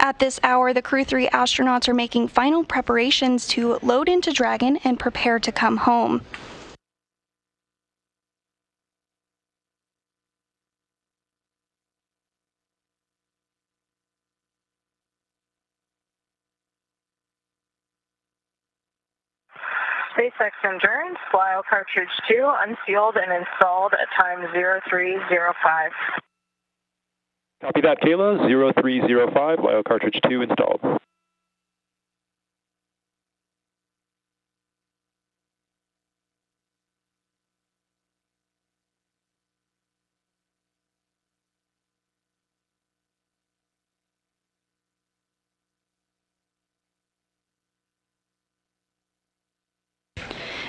At this hour, the Crew-3 astronauts are making final preparations to load into Dragon and prepare to come home. SpaceX Endurance, Lyle Cartridge 2, unsealed and installed at time 0305. Copy that, Kayla. 0305, Lyle Cartridge 2 installed.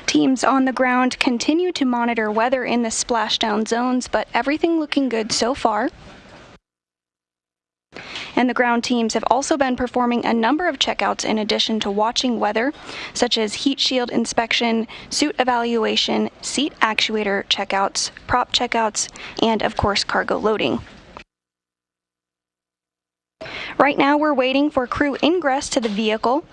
Teams on the ground continue to monitor weather in the splashdown zones, but everything looking good so far. And the ground teams have also been performing a number of checkouts in addition to watching weather, such as heat shield inspection, suit evaluation, seat actuator checkouts, prop checkouts, and of course cargo loading. Right now we're waiting for crew ingress to the vehicle.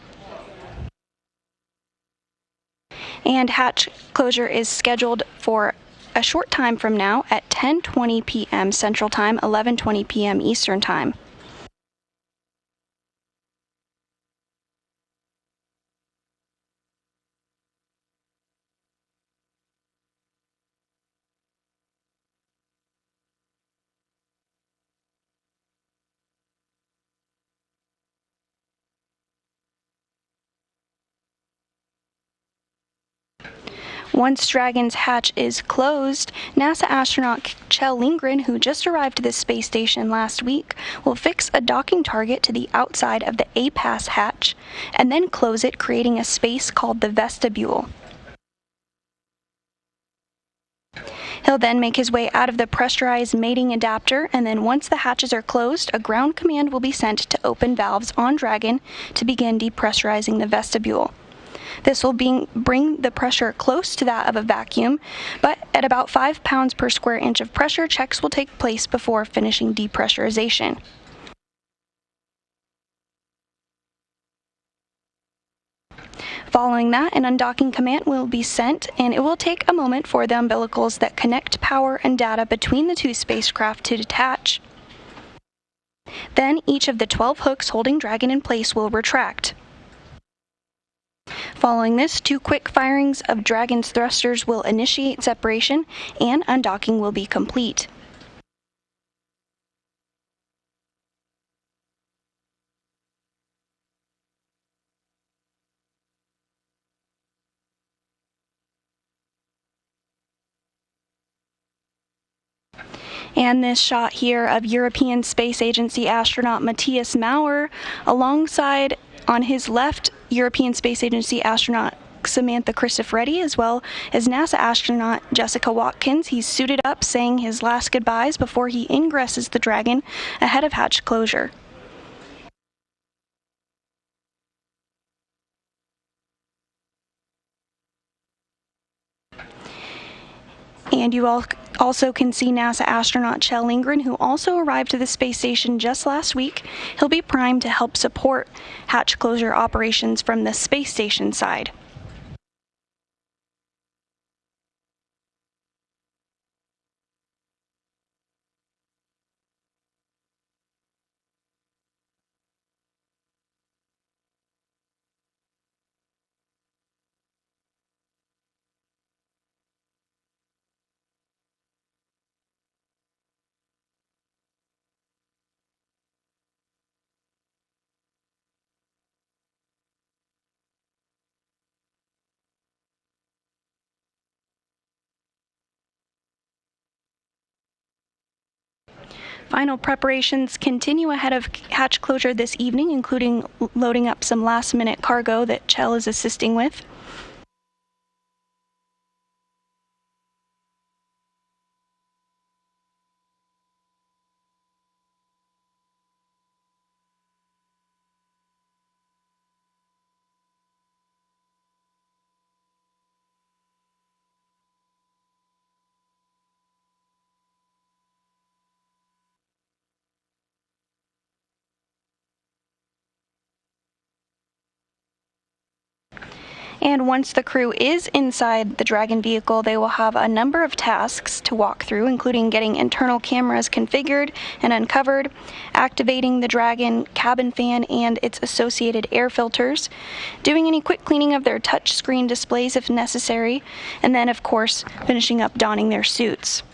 And hatch closure is scheduled for a short time from now at 10:20 p.m. Central Time, 11:20 p.m. Eastern Time. Once Dragon's hatch is closed, NASA astronaut Kjell Lindgren, who just arrived to the space station last week, will fix a docking target to the outside of the A-Pass hatch and then close it, creating a space called the vestibule. He'll then make his way out of the pressurized mating adapter, and then once the hatches are closed, a ground command will be sent to open valves on Dragon to begin depressurizing the vestibule. This will bring the pressure close to that of a vacuum, but at about 5 pounds per square inch of pressure, checks will take place before finishing depressurization. Following that, an undocking command will be sent, and it will take a moment for the umbilicals that connect power and data between the two spacecraft to detach. Then each of the 12 hooks holding Dragon in place will retract. Following this, 2 quick firings of Dragon's thrusters will initiate separation, and undocking will be complete. And this shot here of European Space Agency astronaut Matthias Maurer alongside, on his left, European Space Agency astronaut Samantha Cristoforetti, as well as NASA astronaut Jessica Watkins. He's suited up, saying his last goodbyes before he ingresses the Dragon ahead of hatch closure. And you all also can see NASA astronaut Kjell Lindgren, who also arrived to the space station just last week. He'll be primed to help support hatch closure operations from the space station side. Final preparations continue ahead of hatch closure this evening, including loading up some last-minute cargo that Kjell is assisting with. And once the crew is inside the Dragon vehicle, they will have a number of tasks to walk through, including getting internal cameras configured and uncovered, activating the Dragon cabin fan and its associated air filters, doing any quick cleaning of their touchscreen displays if necessary, and then, of course, finishing up donning their suits.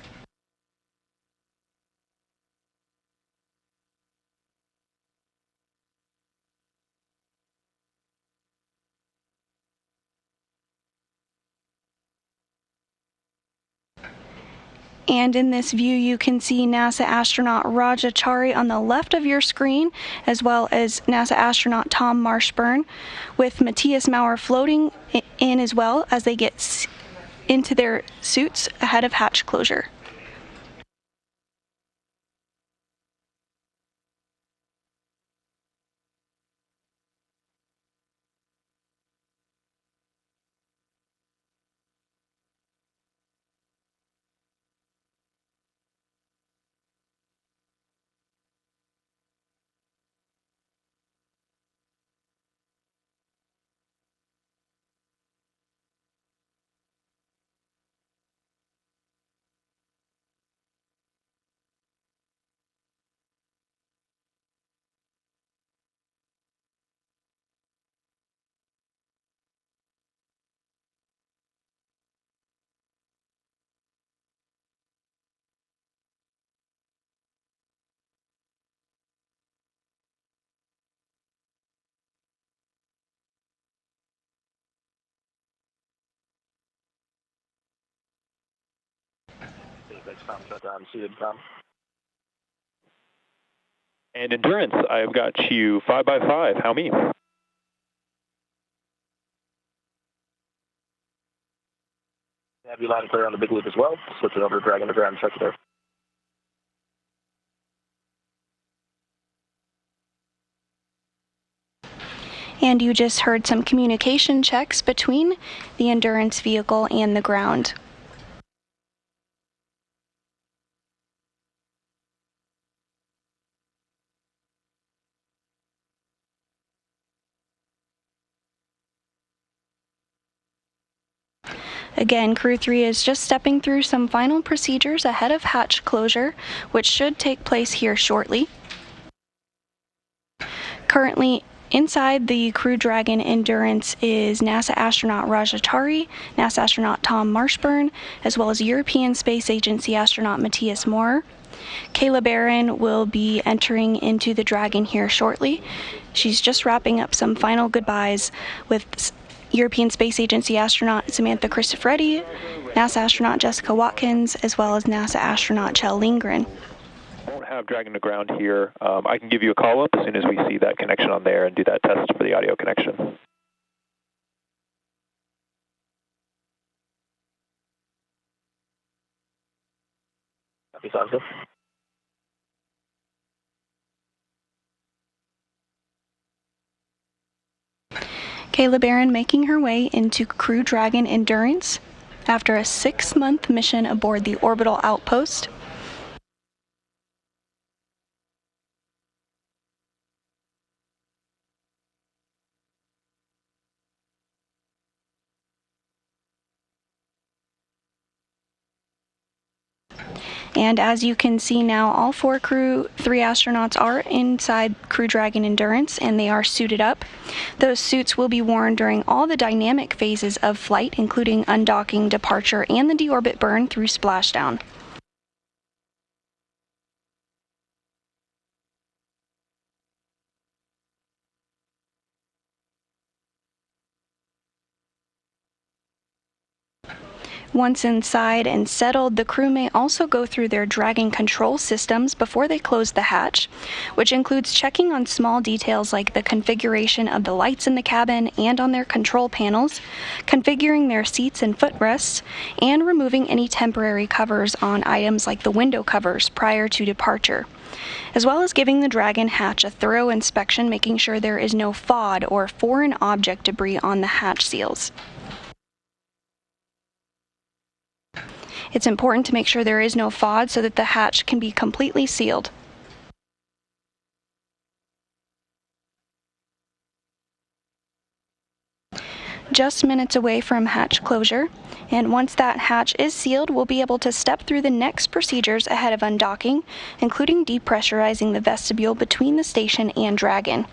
And in this view, you can see NASA astronaut Rajachari on the left of your screen, as well as NASA astronaut Tom Marshburn, with Matthias Maurer floating in as well as they get into their suits ahead of hatch closure. And endurance, I've got you 5 by 5. How many? Have you line clear on the big loop as well? Switch it over to Dragon to ground check there. And you just heard some communication checks between the Endurance vehicle and the ground. Again, Crew 3 is just stepping through some final procedures ahead of hatch closure, which should take place here shortly. Currently, inside the Crew Dragon Endurance is NASA astronaut Rajachari, NASA astronaut Tom Marshburn, as well as European Space Agency astronaut Matthias Maurer. Kayla Barron will be entering into the Dragon here shortly. She's just wrapping up some final goodbyes with European Space Agency astronaut Samantha Christopheretti, NASA astronaut Jessica Watkins, as well as NASA astronaut Kjell Lindgren. Won't have Dragon to ground here. I can give you a call up as soon as we see that connection on there and do that test for the audio connection. Copy, sounds good. Kayla Barron making her way into Crew Dragon Endurance after a 6-month mission aboard the orbital outpost. And as you can see now, all 4 Crew 3 astronauts are inside Crew Dragon Endurance, and they are suited up. Those suits will be worn during all the dynamic phases of flight, including undocking, departure, and the deorbit burn through splashdown. Once inside and settled, the crew may also go through their Dragon control systems before they close the hatch, which includes checking on small details like the configuration of the lights in the cabin and on their control panels, configuring their seats and footrests, and removing any temporary covers on items like the window covers prior to departure, as well as giving the Dragon hatch a thorough inspection, making sure there is no FOD or foreign object debris on the hatch seals. It's important to make sure there is no FOD so that the hatch can be completely sealed. just minutes away from hatch closure, and once that hatch is sealed, we'll be able to step through the next procedures ahead of undocking, including depressurizing the vestibule between the station and Dragon.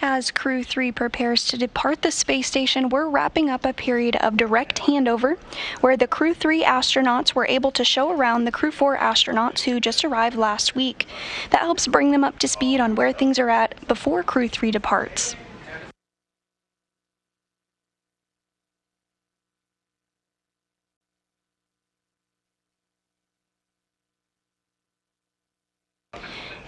As Crew-3 prepares to depart the space station, we're wrapping up a period of direct handover where the Crew-3 astronauts were able to show around the Crew-4 astronauts who just arrived last week. That helps bring them up to speed on where things are at before Crew-3 departs.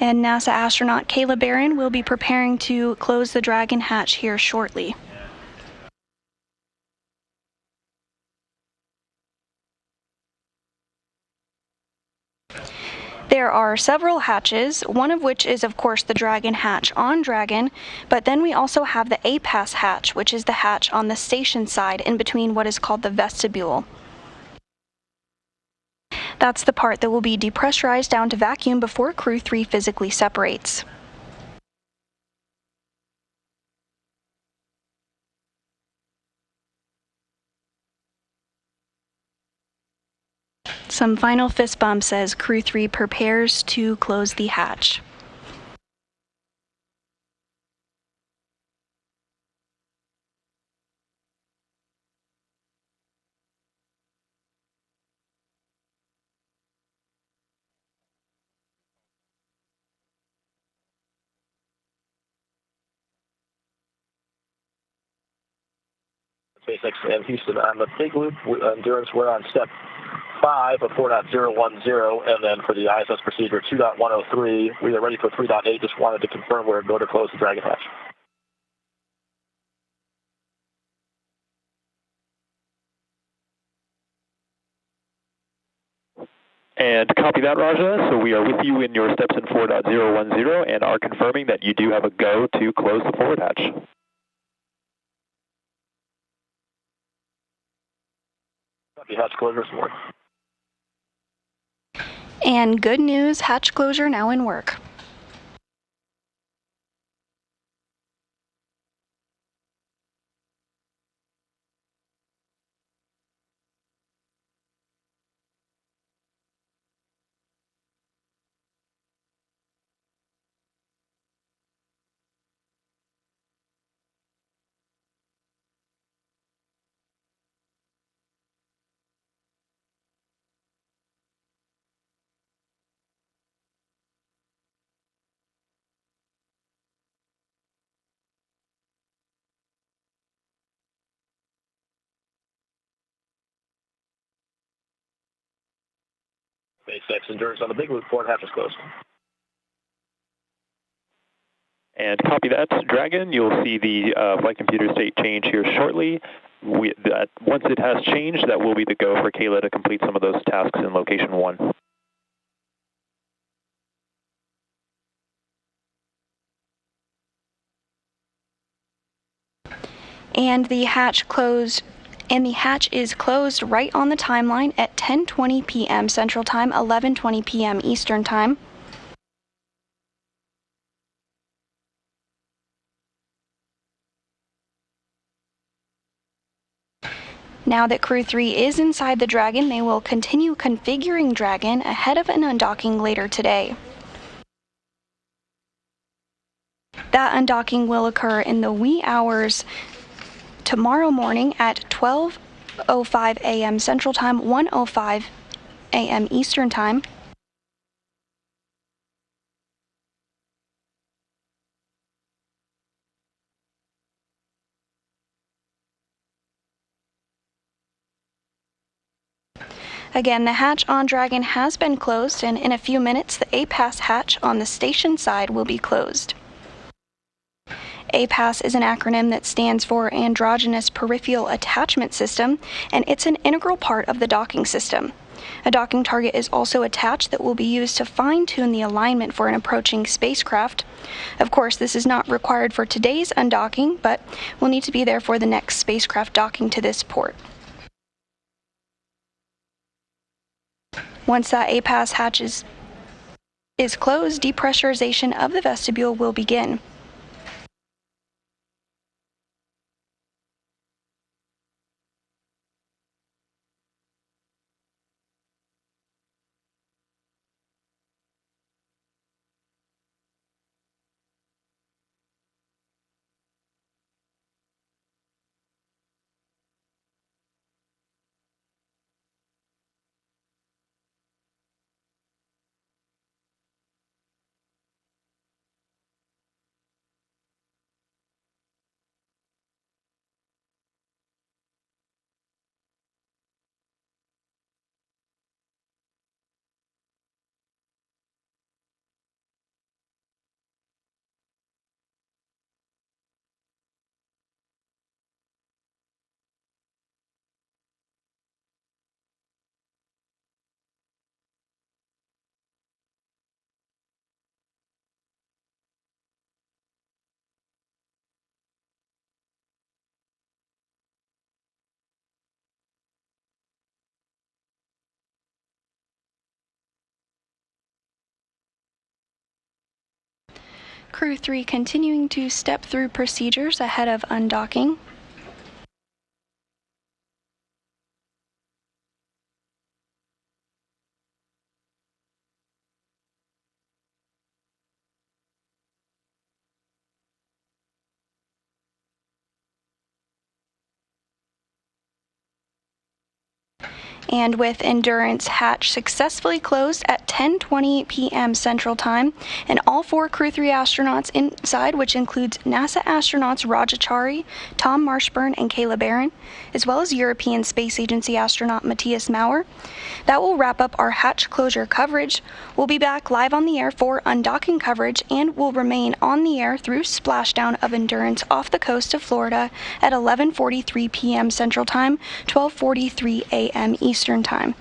And NASA astronaut Kayla Barron will be preparing to close the Dragon hatch here shortly. There are several hatches, one of which is of course the Dragon hatch on Dragon, but then we also have the APAS hatch, which is the hatch on the station side in between what is called the vestibule. That's the part that will be depressurized down to vacuum before Crew-3 physically separates. Some final fist bumps as Crew-3 prepares to close the hatch. SpaceX and Houston on the big loop. Endurance, we're on step 5 of 4.010, and then for the ISS procedure 2.103, we are ready for 3.8. Just wanted to confirm we're going to close the Dragon hatch. And copy that, Raja. So we are with you in your steps in 4.010 and are confirming that you do have a go to close the forward hatch. Copy, hatch closure is work. And good news, hatch closure now in work. SpaceX Endurance on the big loop, forward hatch is closed. And copy that, Dragon. You'll see the flight computer state change here shortly. Once it has changed, that will be the go for Kayla to complete some of those tasks in location 1. And the hatch is closed right on the timeline at 10:20 p.m. Central Time, 11:20 p.m. Eastern Time. Now that Crew-3 is inside the Dragon, they will continue configuring Dragon ahead of an undocking later today. That undocking will occur in the wee hours tomorrow morning at 12:05 a.m. Central Time, 1:05 a.m. Eastern Time. Again, the hatch on Dragon has been closed, and in a few minutes, the APAS hatch on the station side will be closed. APAS is an acronym that stands for Androgynous Peripheral Attachment System, and it's an integral part of the docking system. A docking target is also attached that will be used to fine-tune the alignment for an approaching spacecraft. Of course, this is not required for today's undocking, but will need to be there for the next spacecraft docking to this port. Once that APAS hatch is closed, depressurization of the vestibule will begin. Crew-3 continuing to step through procedures ahead of undocking. And with Endurance hatch successfully closed at 10:20 p.m. Central Time, and all 4 Crew-3 astronauts inside, which includes NASA astronauts Rajachari, Tom Marshburn, and Kayla Barron, as well as European Space Agency astronaut Matthias Maurer. That will wrap up our hatch closure coverage. We'll be back live on the air for undocking coverage, and will remain on the air through splashdown of Endurance off the coast of Florida at 11:43 p.m. Central Time, 12:43 a.m. Eastern Time.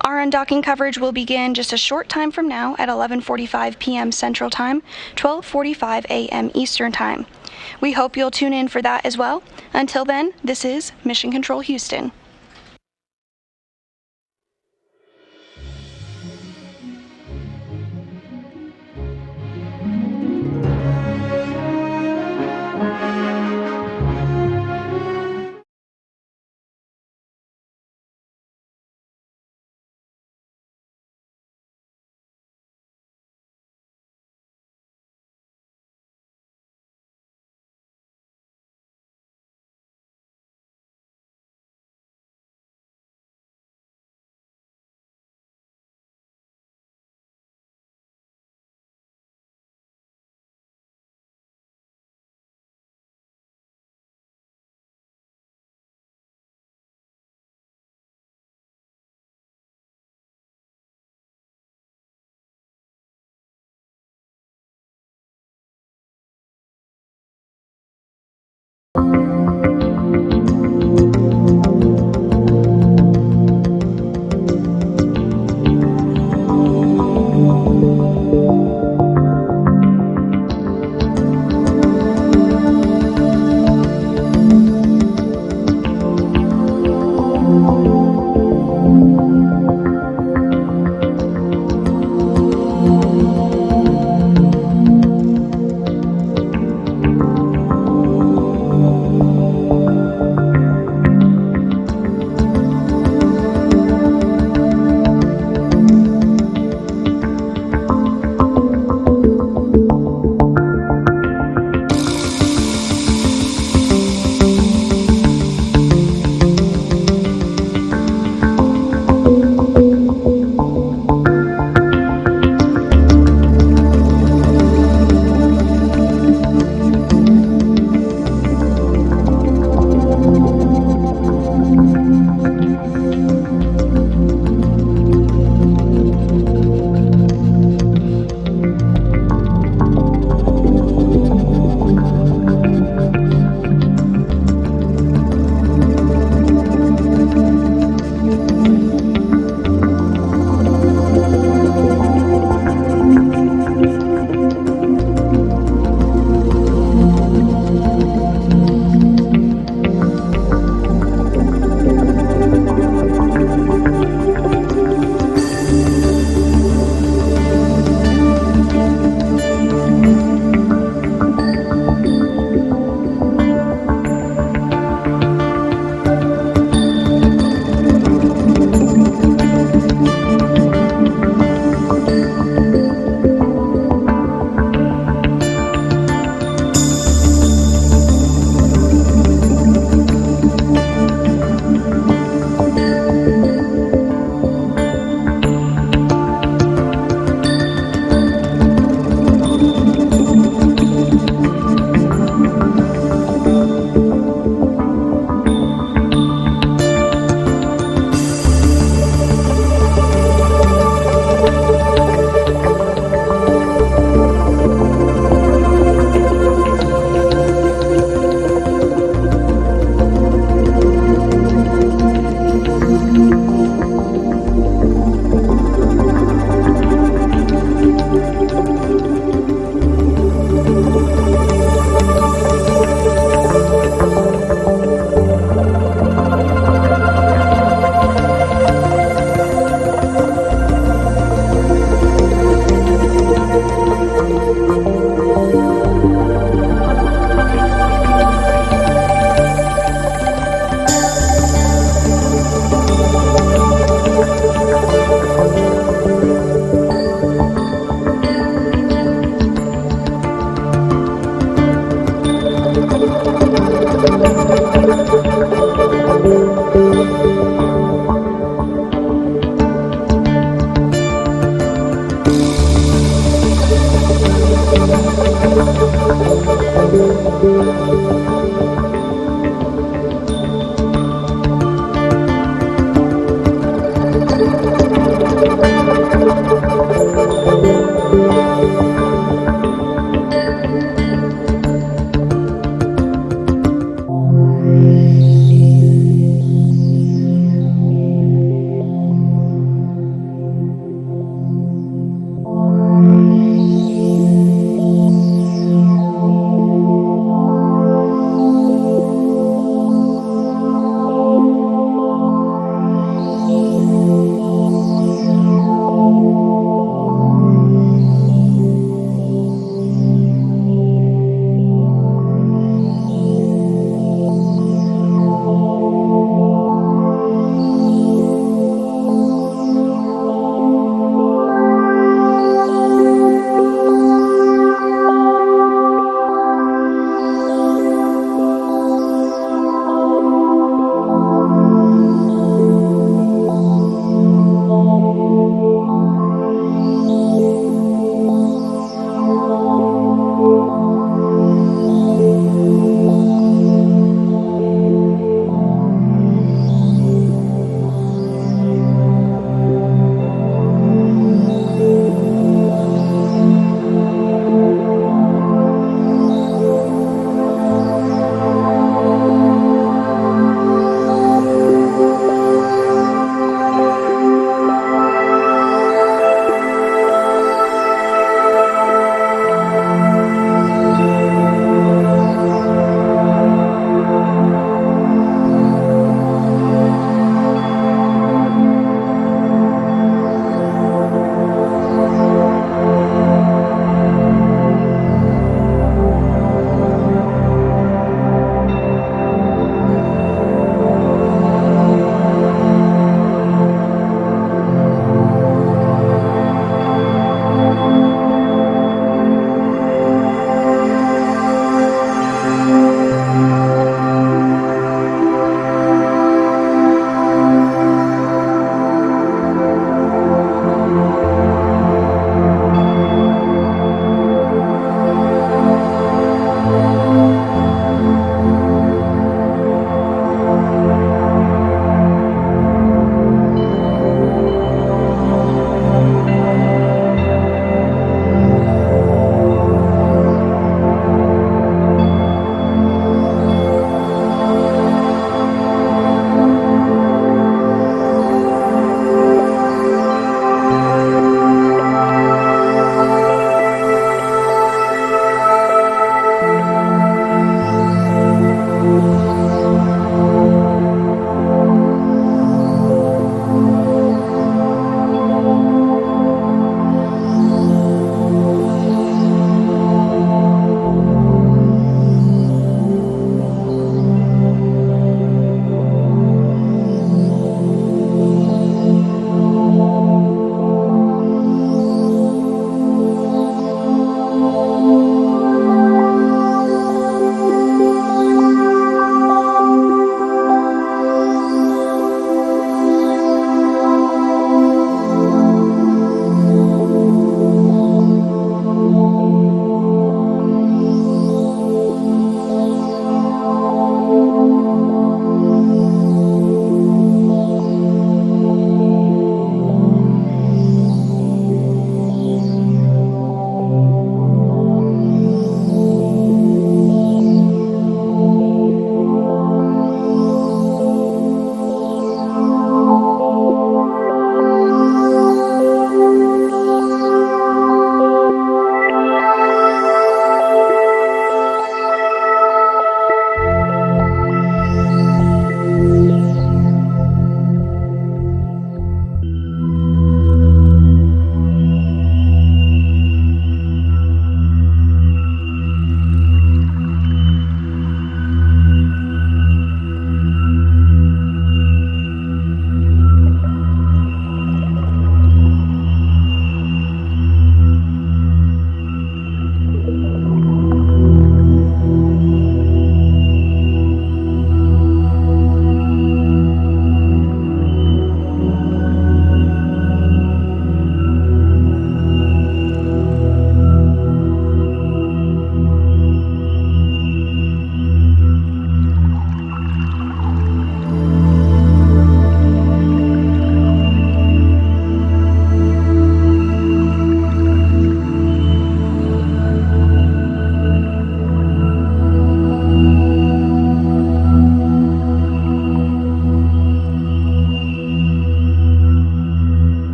Our undocking coverage will begin just a short time from now at 11:45 p.m. Central Time, 12:45 a.m. Eastern Time. We hope you'll tune in for that as well. Until then, this is Mission Control Houston.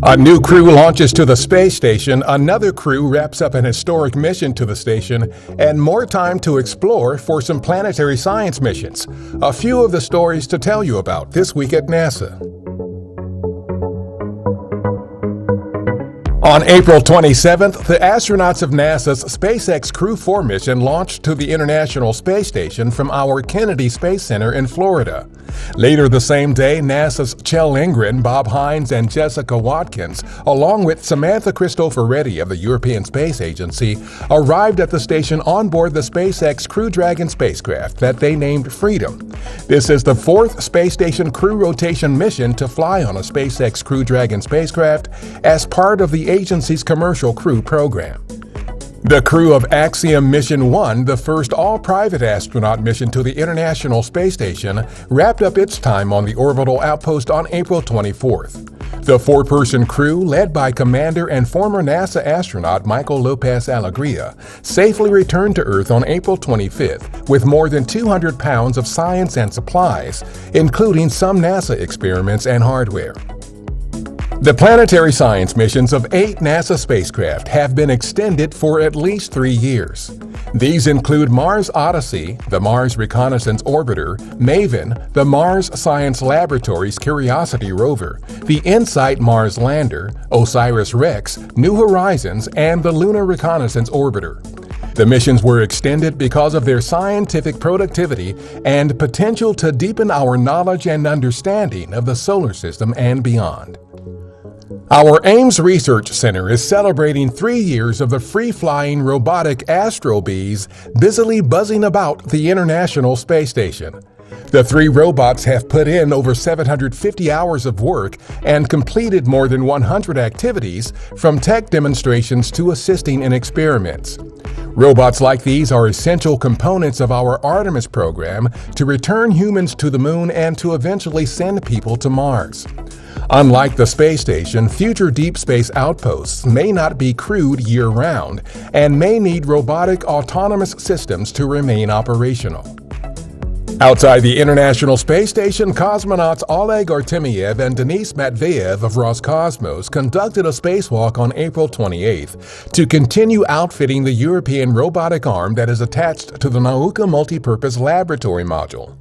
A new crew launches to the space station, another crew wraps up an historic mission to the station, and more time to explore for some planetary science missions. A few of the stories to tell you about this week at NASA. On April 27th, the astronauts of NASA's SpaceX Crew-4 mission launched to the International Space Station from our Kennedy Space Center in Florida. Later the same day, NASA's Kjell Lindgren, Bob Hines, and Jessica Watkins, along with Samantha Cristoforetti of the European Space Agency, arrived at the station on board the SpaceX Crew Dragon spacecraft that they named Freedom. This is the fourth space station crew rotation mission to fly on a SpaceX Crew Dragon spacecraft as part of the agency's commercial crew program. The crew of Axiom Mission 1, the first all-private astronaut mission to the International Space Station, wrapped up its time on the orbital outpost on April 24th. The four-person crew, led by Commander and former NASA astronaut Michael Lopez Alegria, safely returned to Earth on April 25th with more than 200 pounds of science and supplies, including some NASA experiments and hardware. The planetary science missions of 8 NASA spacecraft have been extended for at least 3 years. These include Mars Odyssey, the Mars Reconnaissance Orbiter, MAVEN, the Mars Science Laboratory's Curiosity rover, the InSight Mars Lander, OSIRIS-REx, New Horizons, and the Lunar Reconnaissance Orbiter. The missions were extended because of their scientific productivity and potential to deepen our knowledge and understanding of the solar system and beyond. Our Ames Research Center is celebrating 3 years of the free-flying robotic Astro Bees busily buzzing about the International Space Station. The 3 robots have put in over 750 hours of work and completed more than 100 activities, from tech demonstrations to assisting in experiments. Robots like these are essential components of our Artemis program to return humans to the moon and to eventually send people to Mars. Unlike the space station, future deep space outposts may not be crewed year-round and may need robotic autonomous systems to remain operational. Outside the International Space Station, cosmonauts Oleg Artemyev and Denis Matveyev of Roscosmos conducted a spacewalk on April 28th to continue outfitting the European robotic arm that is attached to the Nauka Multipurpose Laboratory module.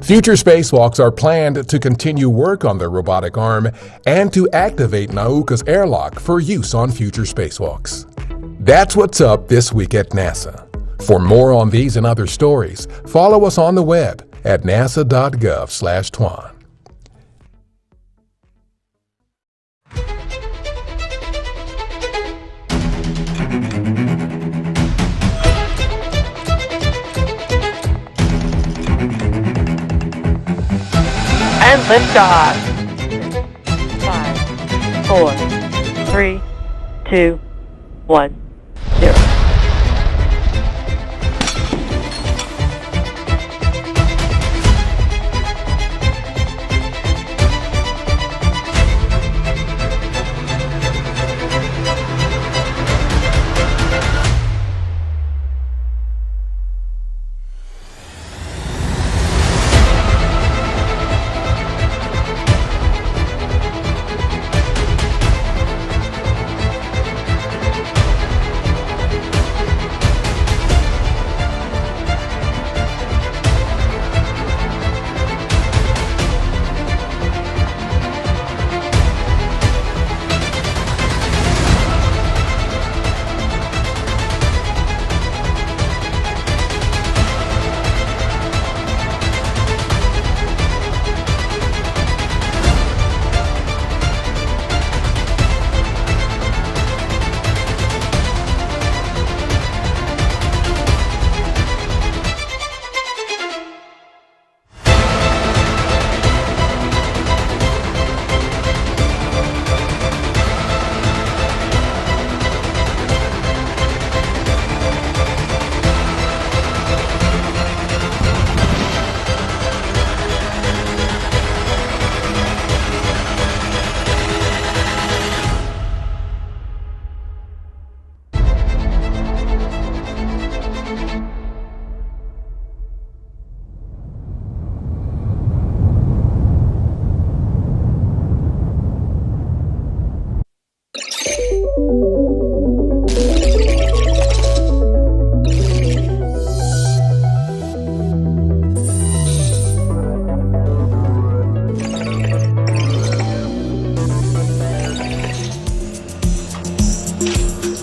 Future spacewalks are planned to continue work on the robotic arm and to activate Nauka's airlock for use on future spacewalks. That's what's up this week at NASA. For more on these and other stories, follow us on the web at nasa.gov/twan. And liftoff. 5, 4, 3, 2, 1, 0.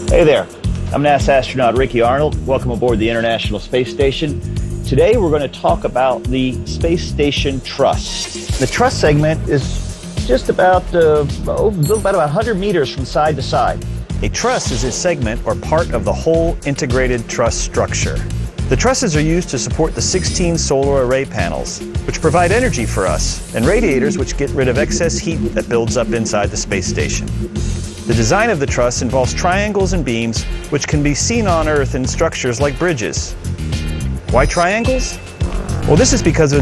Hey there, I'm NASA astronaut Ricky Arnold. Welcome aboard the International Space Station. Today we're going to talk about the Space Station Truss. The truss segment is just about 100 meters from side to side. A truss is a segment or part of the whole integrated truss structure. The trusses are used to support the 16 solar array panels, which provide energy for us, and radiators which get rid of excess heat that builds up inside the space station. The design of the truss involves triangles and beams, which can be seen on Earth in structures like bridges. Why triangles? Well, this is because of